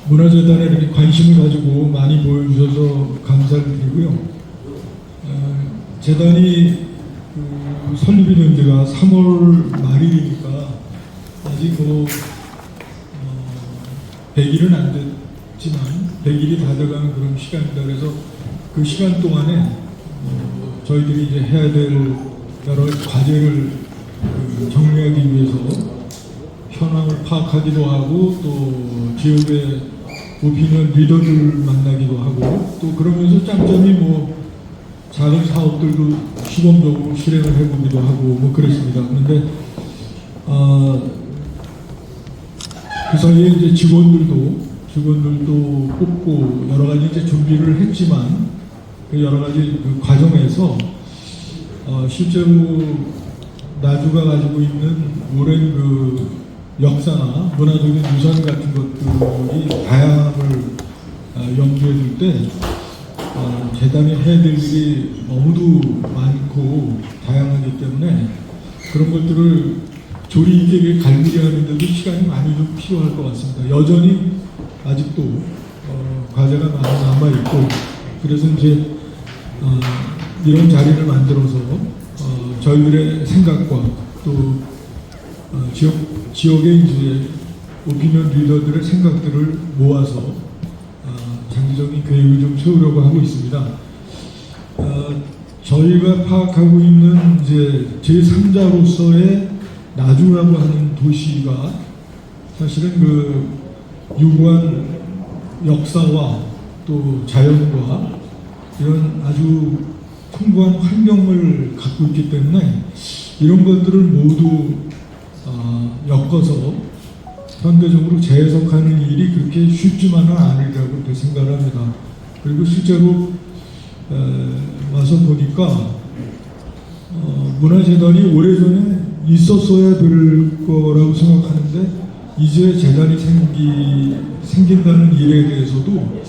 문화재단에 이렇게 관심을 가지고 많이 보여주셔서 감사를 드리고요. 재단이 설립이 된 지가 3월 말일이니까 아직 100일은 안 됐지만 100일이 다 돼가는 그런 시간이다. 그래서 그 시간 동안에 저희들이 이제 해야 될 여러 과제를 정리하기 위해서 현황을 파악하기도 하고 또 지역의 오피니언 리더들 만나기도 하고 또 그러면서 짬짬이 작은 사업들도 시범적으로 실행을 해보기도 하고 그랬습니다. 그런데 그 사이에 이제 직원들도 뽑고 여러 가지 이제 준비를 했지만 그 여러 가지 그 과정에서 실제로 나주가 가지고 있는 오랜 그 역사나 문화적인 유산 같은 것들이 다양함을 염두에 둘 때 재단이 해야 될 일이 너무도 많고 다양하기 때문에 그런 것들을 조리 있게 갈무리하는데도 시간이 많이 좀 필요할 것 같습니다. 여전히 아직도 과제가 많이 남아있고 그래서 이제 이런 자리를 만들어서 저희들의 생각과 또 지역의 이제 오피니언 리더들의 생각들을 모아서 장기적인 계획을 좀 세우려고 하고 있습니다. 저희가 파악하고 있는 이제 제3자로서의 나주라고 하는 도시가 사실은 그 유구한 역사와 또 자연과 이런 아주 풍부한 환경을 갖고 있기 때문에 이런 것들을 모두 엮어서 현대적으로 재해석하는 일이 그렇게 쉽지만은 아니라고 생각을 합니다. 그리고 실제로 와서 보니까 문화재단이 오래전에 있었어야 될 거라고 생각하는데 이제 재단이 생긴다는 일에 대해서도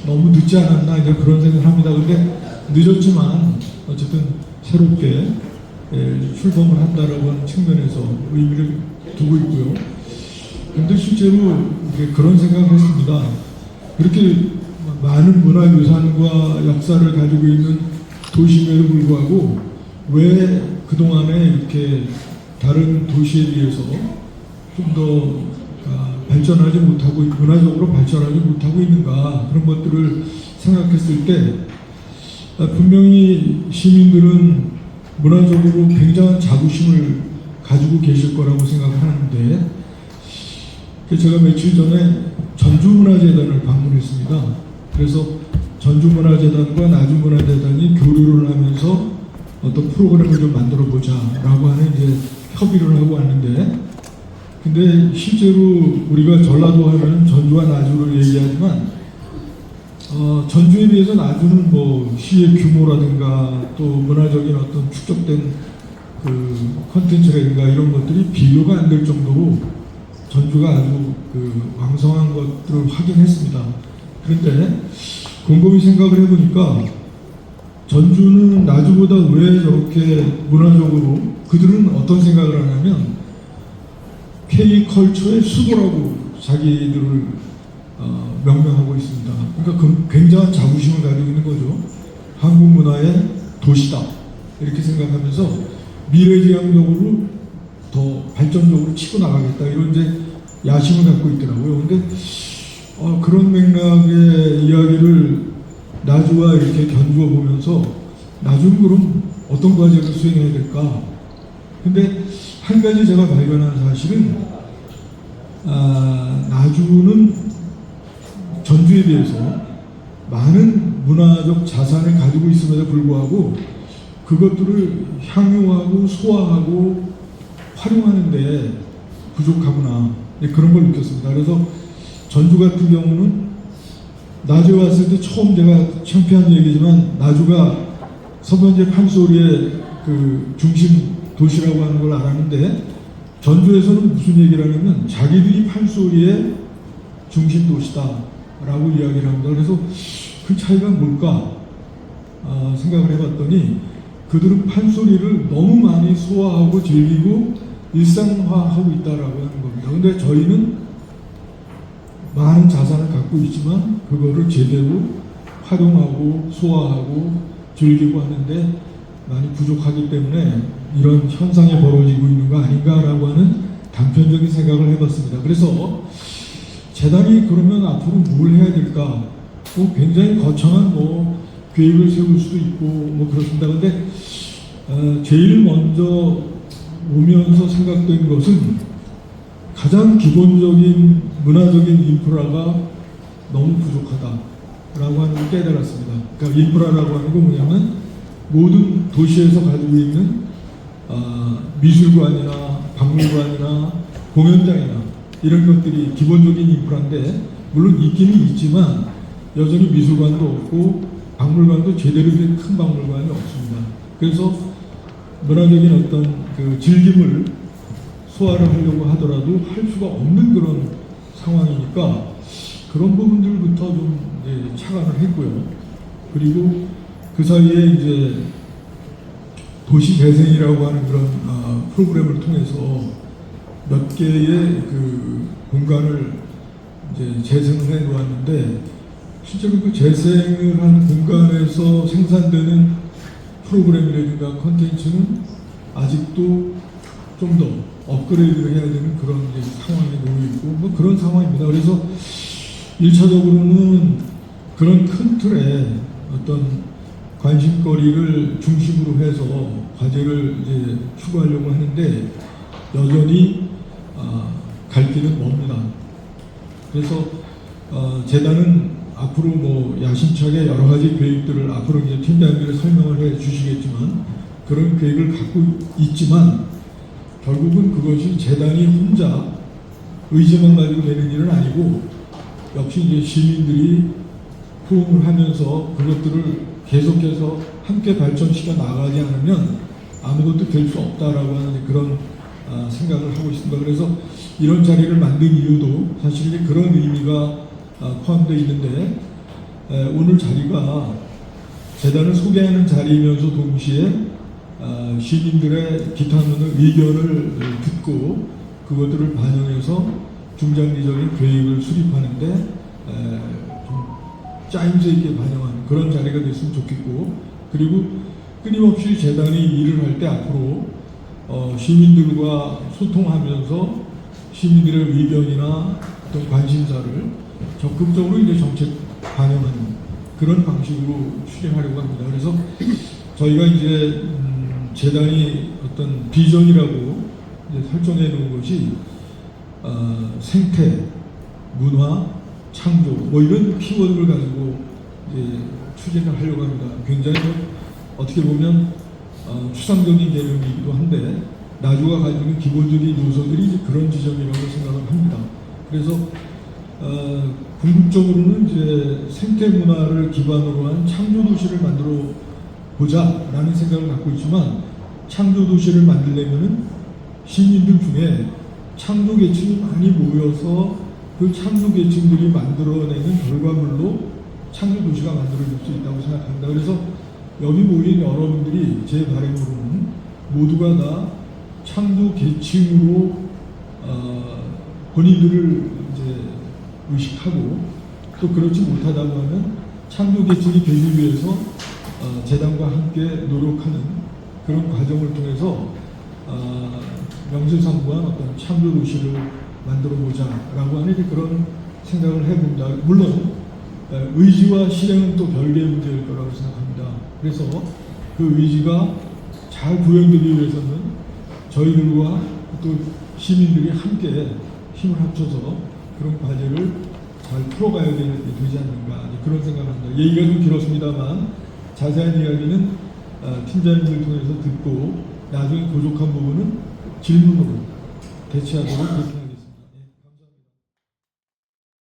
너무 늦지 않았나 이제 그런 생각을 합니다. 근데 늦었지만 어쨌든 새롭게 출범을 한다라고 하는 측면에서 의미를 두고 있고요. 그런데 실제로 그런 생각을 했습니다. 그렇게 많은 문화유산과 역사를 가지고 있는 도시임에도 불구하고 왜 그동안에 이렇게 다른 도시에 비해서 좀 더 발전하지 못하고 문화적으로 발전하지 못하고 있는가 그런 것들을 생각했을 때 분명히 시민들은 문화적으로 굉장한 자부심을 가지고 계실 거라고 생각하는데 제가 며칠 전에 전주문화재단을 방문했습니다. 그래서 전주문화재단과 나주문화재단이 교류를 하면서 어떤 프로그램을 좀 만들어 보자라고 하는 이제 협의를 하고 왔는데 근데 실제로 우리가 전라도 하면 전주와 나주를 얘기하지만 전주에 비해서 나주는 시의 규모라든가 또 문화적인 어떤 축적된 그 콘텐츠라든가 이런 것들이 비교가 안 될 정도로 전주가 아주 왕성한 것들을 확인했습니다. 그런데 곰곰이 생각을 해보니까 전주는 나주보다 왜 저렇게 문화적으로 그들은 어떤 생각을 하냐면 K컬처의 수도라고 자기들을 명명하고 있습니다. 그러니까 굉장한 자부심을 가지고 있는 거죠. 한국 문화의 도시다 이렇게 생각하면서 미래지향적으로 더 발전적으로 치고 나가겠다 이런 이제 야심을 갖고 있더라고요. 근데 그런 맥락의 이야기를 나주와 이렇게 견주어 보면서 나주는 그럼 어떤 과제를 수행해야 될까? 근데 한 가지 제가 발견한 사실은 나주는 전주에 비해서 많은 문화적 자산을 가지고 있음에도 불구하고 그것들을 향유하고 소화하고 활용하는데 부족하구나 그런 걸 느꼈습니다. 그래서 전주 같은 경우는 나주에 왔을 때 처음 제가 창피한 얘기지만 나주가 서변제 판소리의 그 중심 도시라고 하는 걸 알았는데 전주에서는 무슨 얘기를 하냐면 자기들이 판소리의 중심 도시다라고 이야기를 합니다. 그래서 그 차이가 뭘까 생각을 해봤더니 그들은 판소리를 너무 많이 소화하고 즐기고 일상화하고 있다라고 하는 겁니다. 근데 저희는 많은 자산을 갖고 있지만 그거를 제대로 활용하고 소화하고 즐기고 하는데 많이 부족하기 때문에 이런 현상이 벌어지고 있는 거 아닌가라고 하는 단편적인 생각을 해봤습니다. 그래서 재단이 그러면 앞으로 뭘 해야 될까? 뭐 굉장히 거창한 뭐 계획을 세울 수도 있고 뭐 그렇습니다. 근데 제일 먼저 오면서 생각된 것은 가장 기본적인 문화적인 인프라가 너무 부족하다라고 하는 걸 깨달았습니다. 그러니까 인프라라고 하는 건 뭐냐면 모든 도시에서 가지고 있는 미술관이나 박물관이나 공연장이나 이런 것들이 기본적인 인프라인데 물론 있기는 있지만 여전히 미술관도 없고 박물관도 제대로 된 큰 박물관이 없습니다. 그래서 문화적인 어떤 그 즐김을 소화를 하려고 하더라도 할 수가 없는 그런 상황이니까 그런 부분들부터 좀 착안을 했고요. 그리고 그 사이에 이제 도시 재생이라고 하는 그런 프로그램을 통해서 몇 개의 그 공간을 이제 재생을 해 놓았는데 실제로 그 재생을 한 공간에서 생산되는 프로그램이라든가 콘텐츠는 아직도 좀 더 업그레이드를 해야 되는 그런 이제 상황에 놓여 있고 뭐 그런 상황입니다. 그래서 1차적으로는 그런 큰 틀의 어떤 관심거리를 중심으로 해서 과제를 이제 추구하려고 하는데 여전히 갈 길은 멉니다. 그래서 재단은 앞으로 뭐 야심차게 여러 가지 계획들을 앞으로 이제 팀장님들이 설명을 해 주시겠지만 그런 계획을 갖고 있지만 결국은 그것이 재단이 혼자 의지만 가지고 되는 일은 아니고 역시 이제 시민들이 호응을 하면서 그것들을 계속해서 함께 발전시켜 나가지 않으면 아무것도 될 수 없다라고 하는 그런 생각을 하고 있습니다. 그래서 이런 자리를 만든 이유도 사실 그런 의미가 포함되어 있는데 오늘 자리가 재단을 소개하는 자리이면서 동시에 시민들의 기타하는 의견을 듣고 그것들을 반영해서 중장기적인 계획을 수립하는데 좀 짜임새 있게 반영하는 그런 자리가 됐으면 좋겠고 그리고 끊임없이 재단이 일을 할 때 앞으로 시민들과 소통하면서 시민들의 의견이나 어떤 관심사를 적극적으로 이제 정책 반영하는 그런 방식으로 추진하려고 합니다. 그래서 저희가 이제 재단이 어떤 비전이라고 이제 설정해 놓은 것이 생태, 문화, 창조 뭐 이런 키워드를 가지고 이제 추진을 하려고 합니다. 굉장히 어떻게 보면 추상적인 개념이기도 한데 나주가 가지고 있는 기본적인 요소들이 이제 그런 지점이라고 생각을 합니다. 그래서 궁극적으로는 이제 생태 문화를 기반으로 한 창조 도시를 만들어 보자라는 생각을 갖고 있지만 창조 도시를 만들려면은 시민들 중에 창조 계층이 많이 모여서 그 창조 계층들이 만들어내는 결과물로 창조 도시가 만들어질 수 있다고 생각합니다. 그래서 여기 모인 여러분들이 제 바람으로는 모두가 다 창조 계층으로 본인들을 이제 의식하고 또 그렇지 못하다고 하면 창조 계층이 되기 위해서 재단과 함께 노력하는 그런 과정을 통해서 명실상부한 어떤 창조 도시를 만들어 보자라고 하는 그런 생각을 해봅니다. 물론 의지와 실행은 또 별개의 문제일 거라고 생각합니다. 그래서 그 의지가 잘 구현되기 위해서는 저희들과 또 시민들이 함께 힘을 합쳐서 그런 과제를 잘 풀어가야 되지 않는가 그런 생각을 합니다. 얘기가 좀 길었습니다만 자세한 이야기는 팀장님을 통해서 듣고 나중에 부족한 부분은 질문으로 대체하도록 그렇게